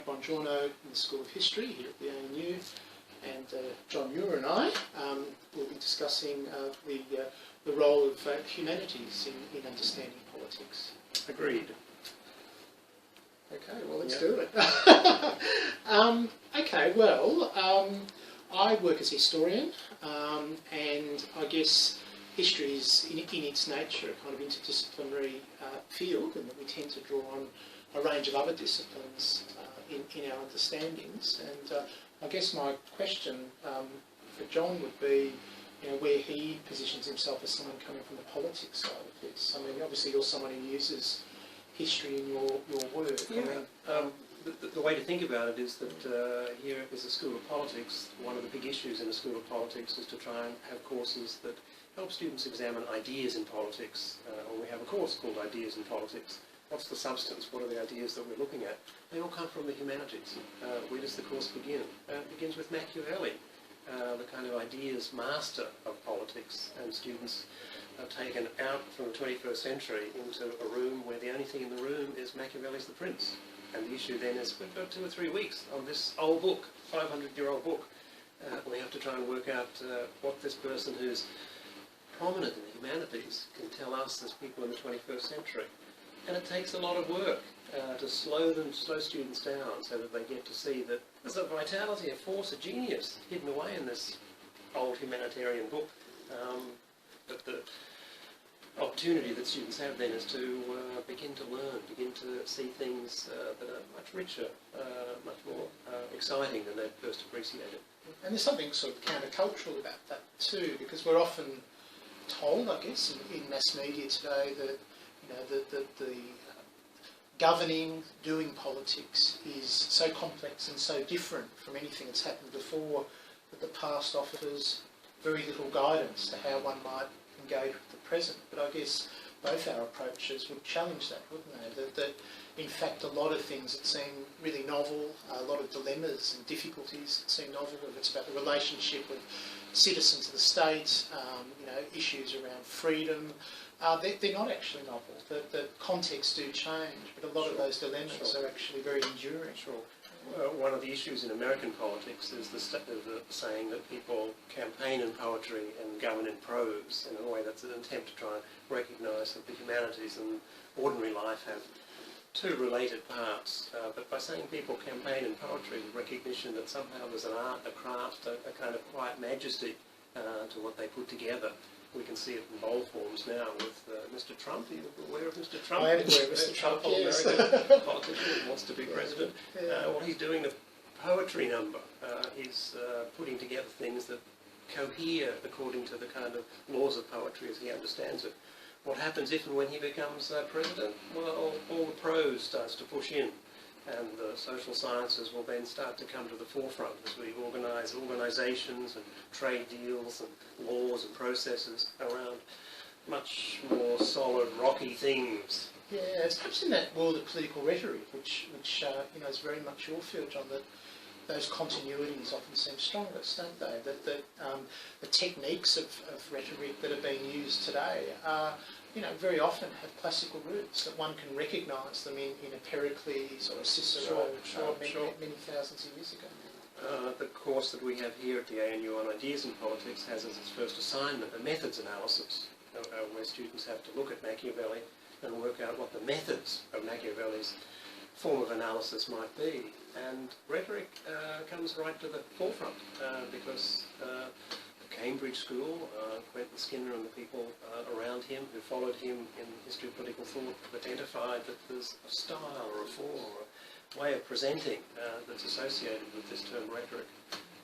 Bongiorno in the School of History here at the ANU, and John Muir and I will be discussing the role of humanities in understanding politics. Agreed. Okay, well, let's do it. Okay, well, I work as a historian, and I guess history is, in its nature, a kind of interdisciplinary field, and that we tend to draw on a range of other disciplines in our understandings. And I guess my question for John would be, where he positions himself as someone coming from the politics side of this. I mean, obviously you're someone who uses history in your work. Yeah. The way to think about it is that here is a School of Politics. One of the big issues in a School of Politics is to try and have courses that help students examine ideas in politics. Or we have a course called Ideas in Politics. What's the substance? What are the ideas that we're looking at? They all come from the humanities. Where does the course begin? It begins with Machiavelli, the kind of ideas master of politics, and students are taken out from the 21st century into a room where the only thing in the room is Machiavelli's The Prince. And the issue then is we've got 2 or 3 weeks on this old book, 500-year-old book. We have to try and work out what this person who's prominent in the humanities can tell us as people in the 21st century. And it takes a lot of work to slow students down so that they get to see that there's a vitality, a force, a genius hidden away in this old humanitarian book. But the opportunity that students have then is to begin to learn, begin to see things that are much richer, much more exciting than they first appreciated. And there's something sort of countercultural about that too, because we're often told, I guess, in mass media today that the governing, doing politics is so complex and so different from anything that's happened before that the past offers very little guidance to how one might engage with the present. But I guess both our approaches would challenge that, wouldn't they? That in fact a lot of things that seem really novel, a lot of dilemmas and difficulties that seem novel, whether it's about the relationship with citizens of the state, issues around freedom, they're not actually novel. The contexts do change, but a lot of those dilemmas are actually very enduring. Sure. Well, one of the issues in American politics is the saying that people campaign in poetry and govern in prose. In a way, that's an attempt to try and recognise that the humanities and ordinary life have 2 related parts. But by saying people campaign in poetry, recognition that somehow there's an art, a craft, a kind of quiet majesty to what they put together. We can see it in bold forms now with Mr. Trump. Are you aware of Mr. Trump? I am aware of Mr. Trump, yes. American politician who wants to be president. Well, he's doing the poetry number. He's putting together things that cohere according to the kind of laws of poetry as he understands it. What happens if and when he becomes president? Well, all the prose starts to push in, and the social sciences will then start to come to the forefront as we organise organisations and trade deals and laws and processes around much more solid, rocky things. Yeah, it's perhaps in that world of political rhetoric, which is very much your field, John, that those continuities often seem strongest, don't they? That the techniques of rhetoric that are being used today are, very often have classical roots, that one can recognise them in a Pericles or a Cicero many thousands of years ago. The course that we have here at the ANU on Ideas in Politics has as its first assignment a methods analysis, where students have to look at Machiavelli and work out what the methods of Machiavelli's form of analysis might be. And rhetoric comes right to the forefront because the Cambridge School, Quentin Skinner and the people around him who followed him in history of political thought have identified that there's a style or a form or a way of presenting that's associated with this term rhetoric.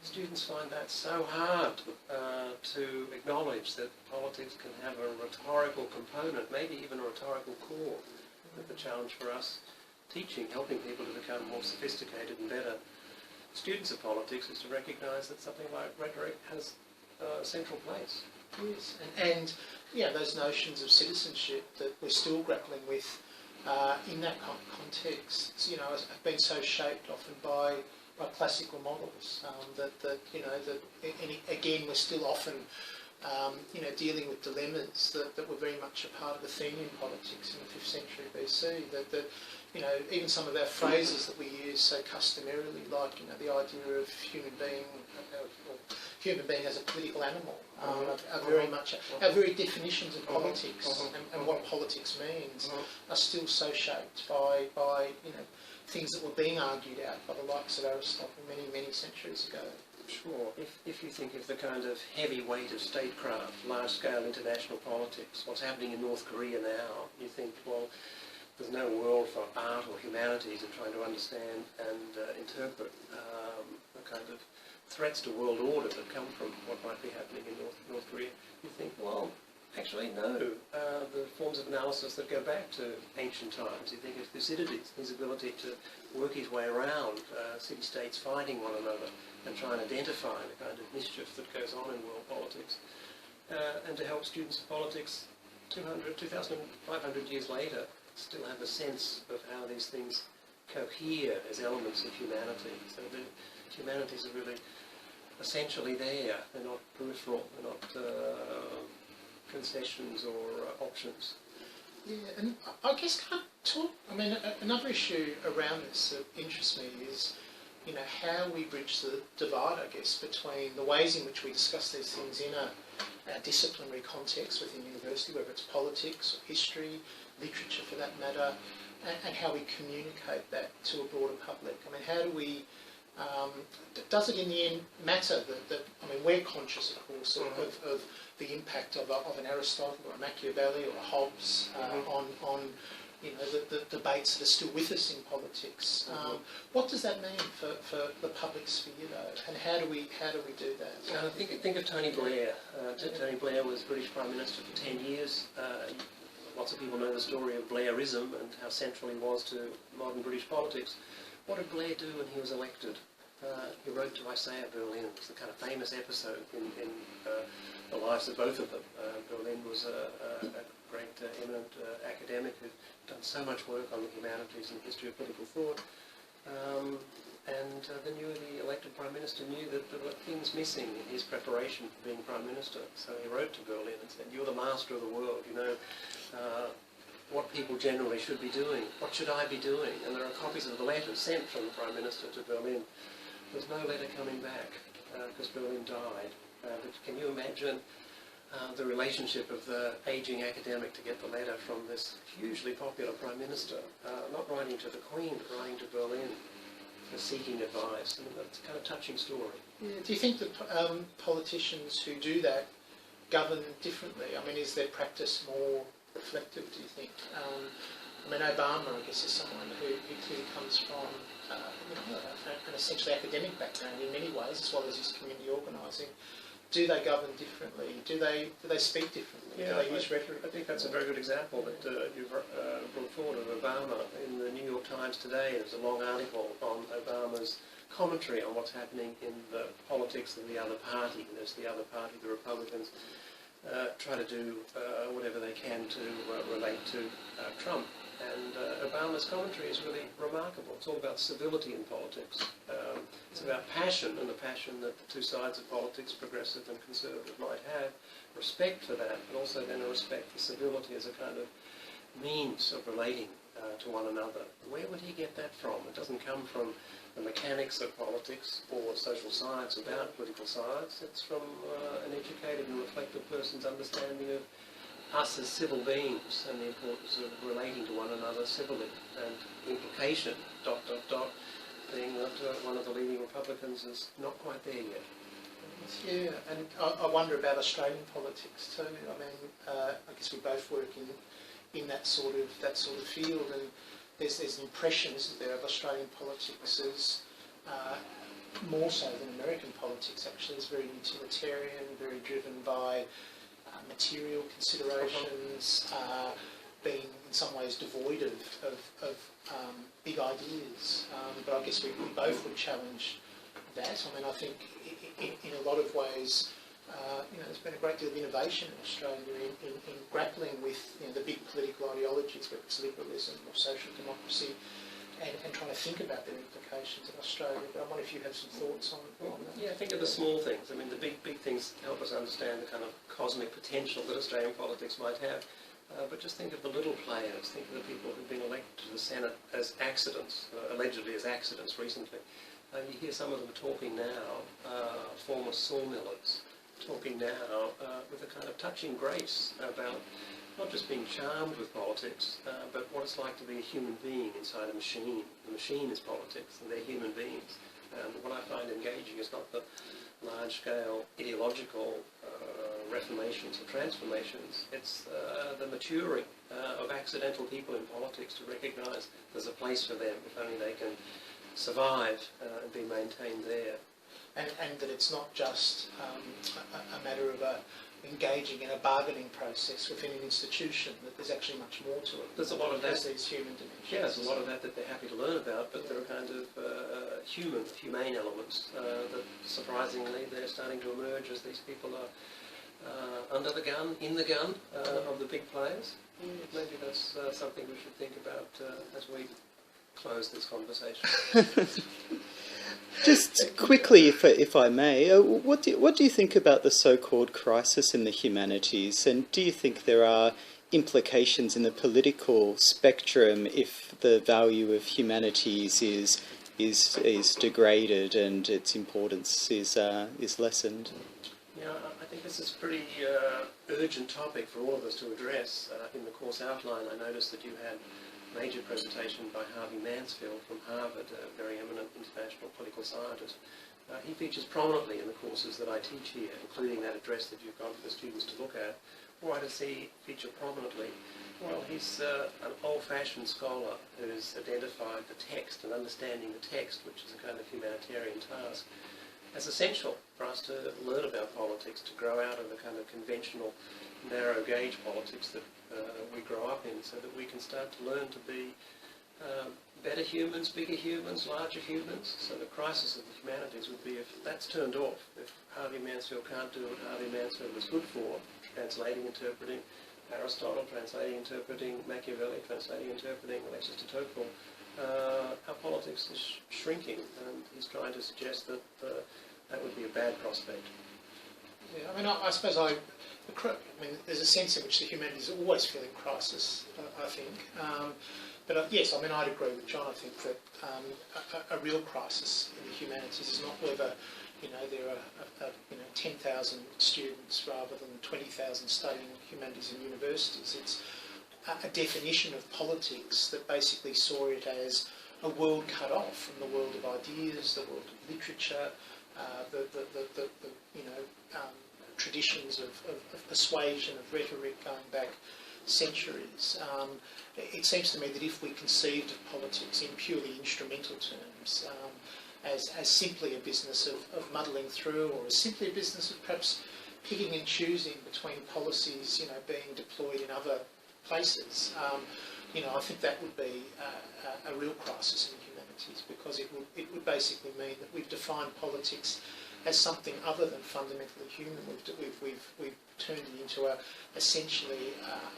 Students find that so hard to acknowledge that politics can have a rhetorical component, maybe even a rhetorical core. That the challenge for us teaching, helping people to become more sophisticated and better students of politics is to recognise that something like rhetoric has a central place. Yes, and those notions of citizenship that we're still grappling with in that context, have been so shaped often by classical models. Again, we're still often dealing with dilemmas that were very much a part of the Athenian politics in the 5th century BC. That even some of our phrases that we use so customarily, like the idea of human being as a political animal, are very much our very definitions of politics and what politics means are still so shaped by things that were being argued out by the likes of Aristotle many centuries ago. Sure. If you think of the kind of heavy weight of statecraft, large-scale international politics, what's happening in North Korea now, you think, well, there's no world for art or humanities in trying to understand and interpret the kind of threats to world order that come from what might be happening in North Korea. You think, well, actually, no. The forms of analysis that go back to ancient times. You think of Thucydides, his ability to work his way around city-states fighting one another and try and identify the kind of mischief that goes on in world politics. And to help students of politics 2,500 years later still have a sense of how these things cohere as elements of humanity. So the humanities are really essentially there. They're not peripheral. They're not concessions or options. Yeah, and I guess another issue around this that interests me is, how we bridge the divide, I guess, between the ways in which we discuss these things in a disciplinary context within university, whether it's politics or history, literature for that matter, and how we communicate that to a broader public. How do we... does it in the end matter that we're conscious, of course, of the impact of an Aristotle or a Machiavelli or a Hobbes on the debates that are still with us in politics. What does that mean for the public sphere, though, and how do we do that? Think of Tony Blair. Tony Blair was British Prime Minister for 10 years. Lots of people know the story of Blairism and how central he was to modern British politics. What did Blair do when he was elected? He wrote to Isaiah Berlin. It's the kind of famous episode in the lives of both of them. Berlin was a great eminent academic who'd done so much work on the humanities and the history of political thought. And the newly elected Prime Minister knew that there were things missing in his preparation for being Prime Minister. So he wrote to Berlin and said, "You're the master of the world, you know what people generally should be doing. What should I be doing?" And there are copies of the letters sent from the Prime Minister to Berlin. There's no letter coming back because Berlin died. But can you imagine the relationship of the ageing academic to get the letter from this hugely popular Prime Minister, not writing to the Queen, but writing to Berlin, seeking advice? That's a kind of touching story. Yeah. Do you think that politicians who do that govern differently? Is their practice more reflective, do you think? Obama, I guess, is someone who clearly comes from an essentially academic background in many ways, as well as his community organising. Do they govern differently? Do they speak differently? Yeah, do they use rhetoric? I think that's a very good example that you've brought forward of Obama. In the New York Times today, there's a long article on Obama's commentary on what's happening in the politics of the other party. There's the other party, the Republicans, try to do whatever they can to relate to Trump. And Obama's commentary is really remarkable. It's all about civility in politics. It's about passion, and the passion that the two sides of politics, progressive and conservative, might have, respect for that, but also then a respect for civility as a kind of means of relating to one another. Where would he get that from? It doesn't come from the mechanics of politics or social science about political science. It's from an educated and reflective person's understanding of us as civil beings and the importance of relating to one another civilly, and implication, ... being that one of the leading Republicans is not quite there yet. Yeah, and I wonder about Australian politics too. I guess we both work in that sort of field, and there's an impression, isn't there, of Australian politics as more so than American politics actually, is very utilitarian, very driven by material considerations, being in some ways devoid of big ideas. But I guess we both would challenge that. I think in a lot of ways, there's been a great deal of innovation in Australia in grappling with the big political ideologies, whether it's liberalism or social democracy. and trying to think about their implications in Australia. But I wonder if you have some thoughts on that. Yeah, think of the small things. I mean, the big things help us understand the kind of cosmic potential that Australian politics might have. But just think of the little players. Think of the people who've been elected to the Senate as accidents, allegedly as accidents recently. You hear some of them talking now, former sawmillers, talking now with a kind of touching grace about not just being charmed with politics, but what it's like to be a human being inside a machine. The machine is politics, and they're human beings. And what I find engaging is not the large-scale ideological reformations or transformations. It's the maturing of accidental people in politics to recognise there's a place for them if only they can survive and be maintained there. And that it's not just a matter of engaging in a bargaining process within an institution, that there's actually much more to it. There's a lot of that. These human dimensions. Yeah, there's a lot of that they're happy to learn about, but there are kind of humane elements that surprisingly they're starting to emerge as these people are under the gun, in the gun of the big players. Maybe that's something we should think about as we close this conversation. Just quickly, if I may, what do you think about the so-called crisis in the humanities, and do you think there are implications in the political spectrum if the value of humanities is degraded and its importance is lessened? Yeah, I think this is a pretty urgent topic for all of us to address. In the course outline, I noticed that you had a major presentation by Harvey Mansfield from Harvard, a very eminent international political scientist. He features prominently in the courses that I teach here, including that address that you've got for the students to look at. Why does he feature prominently? Well, he's an old-fashioned scholar who's identified the text and understanding the text, which is a kind of humanitarian task, as essential for us to learn about politics, to grow out of the kind of conventional narrow-gauge politics that we grow up in, so that we can start to learn to be better humans, bigger humans, larger humans. So the crisis of the humanities would be if that's turned off, if Harvey Mansfield can't do what Harvey Mansfield was good for, translating, interpreting Aristotle, translating, interpreting Machiavelli, translating, interpreting Alexis de Tocqueville, our politics is shrinking, and he's trying to suggest that that would be a bad prospect. Yeah, I mean, I suppose there's a sense in which the humanities always feel in crisis, I think. But yes, I mean, I'd agree with John. I think that a real crisis in the humanities is not whether, there are 10,000 students rather than 20,000 studying humanities in universities. It's a definition of politics that basically saw it as a world cut off from the world of ideas, the world of literature, traditions of persuasion, of rhetoric going back centuries. It seems to me that if we conceived of politics in purely instrumental terms, as simply a business of muddling through, or as simply a business of perhaps picking and choosing between policies, being deployed in other places, I think that would be a real crisis in the humanities, because it would basically mean that we've defined politics as something other than fundamentally human. We've turned it into essentially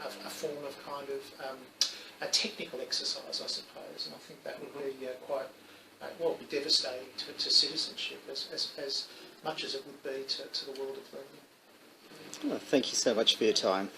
a form of kind of a technical exercise, I suppose, and I think that would be be devastating to citizenship as much as it would be to the world of learning. Well, thank you so much for your time.